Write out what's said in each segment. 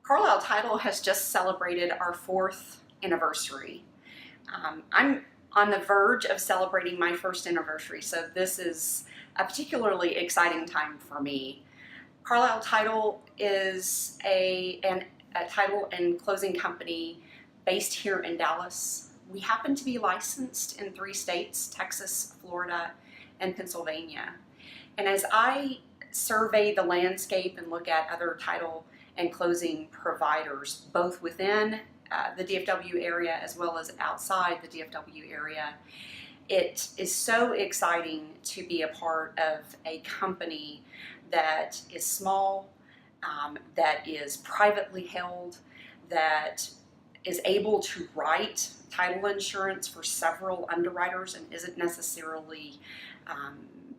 Carlisle Title has just celebrated our 4th anniversary. I'm on the verge of celebrating my 1st anniversary, so this is a particularly exciting time for me. Carlisle Title is a title and closing company based here in Dallas. We happen to be licensed in 3 states, Texas, Florida, and Pennsylvania. And as I survey the landscape and look at other title and closing providers, both within the DFW area as well as outside the DFW area, it is so exciting to be a part of a company that is small, that is privately held, that is able to write title insurance for several underwriters and isn't necessarily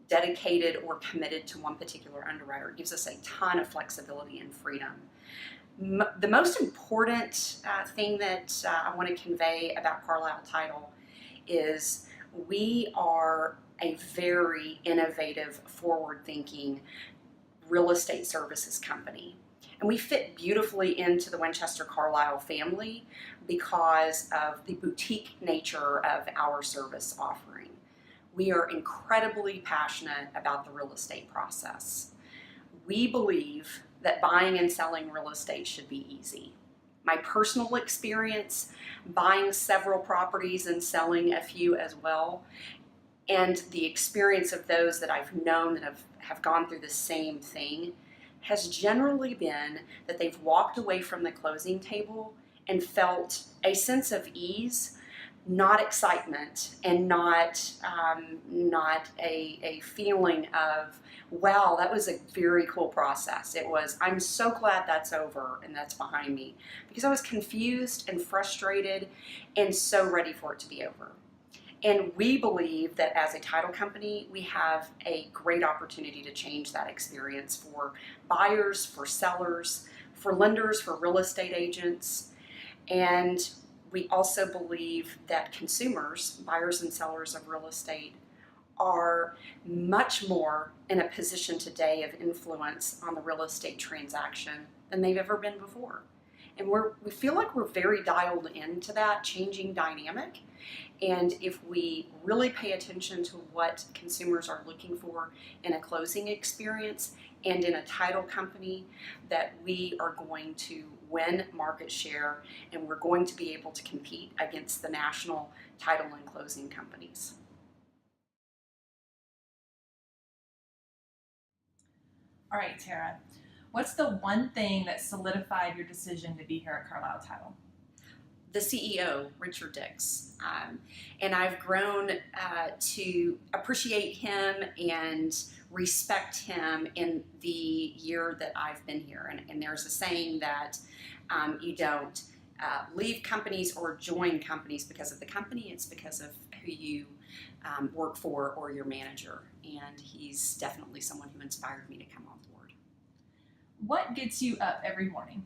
dedicated or committed to one particular underwriter. It gives us a ton of flexibility and freedom. The most important thing that I want to convey about Carlisle Title is we are a very innovative, forward-thinking real estate services company. And we fit beautifully into the Winchester Carlisle family because of the boutique nature of our service offering. We are incredibly passionate about the real estate process. We believe that buying and selling real estate should be easy. My personal experience buying several properties and selling a few as well, and the experience of those that I've known that have gone through the same thing, has generally been that they've walked away from the closing table and felt a sense of ease, not excitement, and not a feeling of, wow, that was a very cool process. It was, I'm so glad that's over and that's behind me, because I was confused and frustrated and so ready for it to be over. And we believe that as a title company, we have a great opportunity to change that experience for buyers, for sellers, for lenders, for real estate agents. And we also believe that consumers, buyers and sellers of real estate, are much more in a position today of influence on the real estate transaction than they've ever been before. And we feel like we're very dialed into that changing dynamic. And if we really pay attention to what consumers are looking for in a closing experience and in a title company, that we are going to win market share and we're going to be able to compete against the national title and closing companies. All right, Tara, what's the one thing that solidified your decision to be here at Carlisle Title? The CEO, Richard Dix. And I've grown to appreciate him and respect him in the year that I've been here. And there's a saying that you don't leave companies or join companies because of the company, it's because of who you work for or your manager. And he's definitely someone who inspired me to come on board. What gets you up every morning?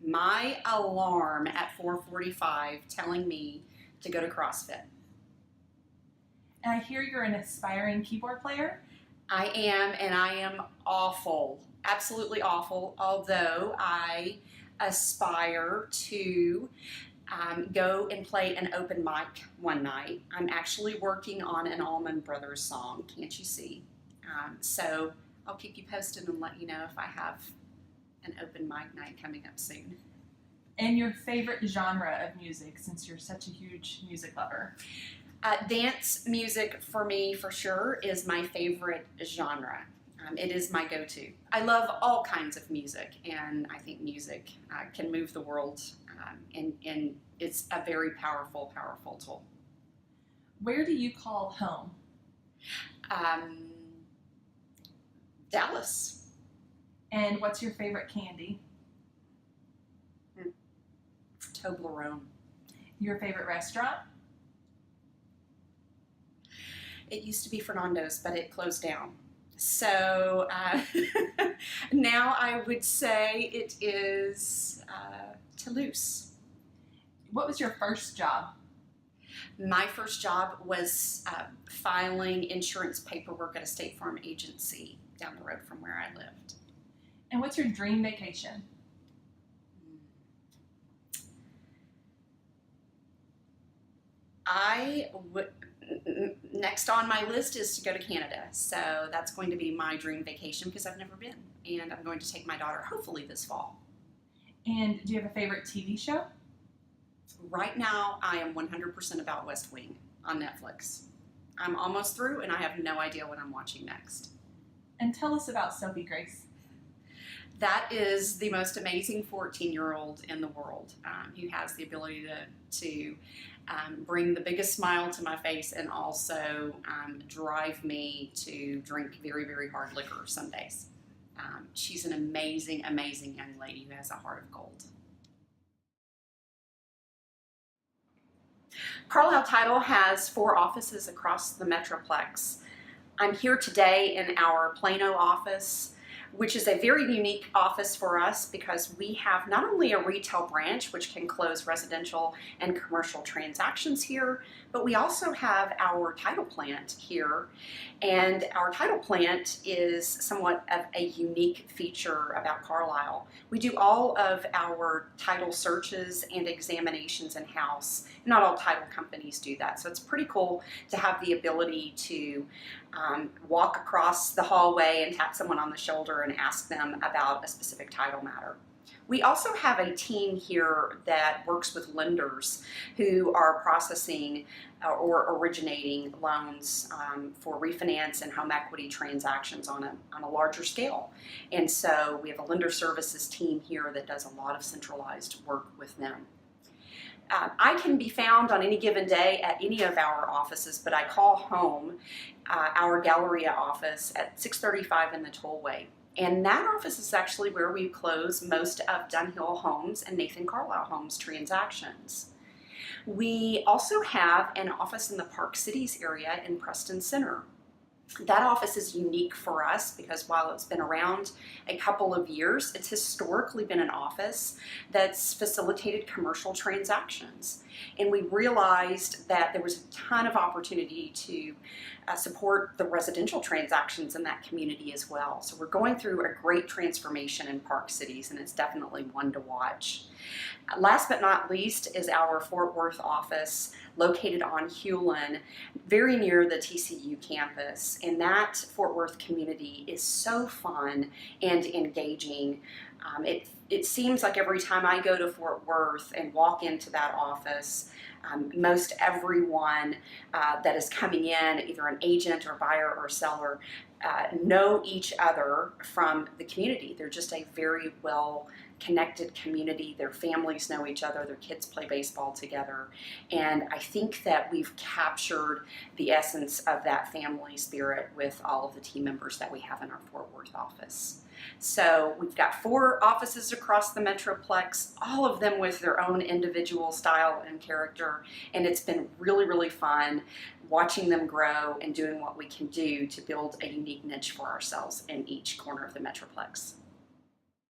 My alarm at 4:45 telling me to go to CrossFit. And I hear you're an aspiring keyboard player. I am, and I am awful, absolutely awful, although I aspire to go and play an open mic one night. I'm actually working on an Allman Brothers song, can't you see? So I'll keep you posted and let you know if I have an open mic night coming up soon. And your favorite genre of music, since you're such a huge music lover? Dance music for me, for sure, is my favorite genre. It is my go-to. I love all kinds of music, and I think music can move the world, and it's a very powerful, powerful tool. Where do you call home? Dallas. And what's your favorite candy? Toblerone. Your favorite restaurant? It used to be Fernando's, but it closed down. So now I would say it is Toulouse. What was your first job? My first job was filing insurance paperwork at a State Farm agency down the road from where I lived. And what's your dream vacation? Next on my list is to go to Canada. So that's going to be my dream vacation because I've never been. And I'm going to take my daughter hopefully this fall. And do you have a favorite TV show? Right now, I am 100% about West Wing on Netflix. I'm almost through and I have no idea what I'm watching next. And tell us about Sophie Grace. That is the most amazing 14-year-old in the world who has the ability to bring the biggest smile to my face and also drive me to drink very, very hard liquor some days. She's an amazing, amazing young lady who has a heart of gold. Carlisle Title has 4 offices across the Metroplex. I'm here today in our Plano office, which is a very unique office for us because we have not only a retail branch which can close residential and commercial transactions here, but we also have our title plant here. And our title plant is somewhat of a unique feature about Carlisle. We do all of our title searches and examinations in-house. Not all title companies do that, so it's pretty cool to have the ability to walk across the hallway and tap someone on the shoulder and ask them about a specific title matter. We also have a team here that works with lenders who are processing or originating loans for refinance and home equity transactions on a larger scale. And so we have a lender services team here that does a lot of centralized work with them. I can be found on any given day at any of our offices, but I call home our Galleria office at 635 in the Tollway. And that office is actually where we close most of Dunhill Homes and Nathan Carlisle Homes transactions. We also have an office in the Park Cities area in Preston Center. That office is unique for us because while it's been around a couple of years, it's historically been an office that's facilitated commercial transactions. And we realized that there was a ton of opportunity to support the residential transactions in that community as well. So we're going through a great transformation in Park Cities, and it's definitely one to watch. Last but not least is our Fort Worth office located on Hewlin, very near the TCU campus. And that Fort Worth community is so fun and engaging. It seems like every time I go to Fort Worth and walk into that office, most everyone that is coming in, either an agent or buyer or seller, know each other from the community. They're just a very well connected community. Their families know each other, their kids play baseball together, and I think that we've captured the essence of that family spirit with all of the team members that we have in our Fort Worth office. So we've got 4 offices across the Metroplex, all of them with their own individual style and character, and it's been really, really fun watching them grow and doing what we can do to build a unique niche for ourselves in each corner of the Metroplex.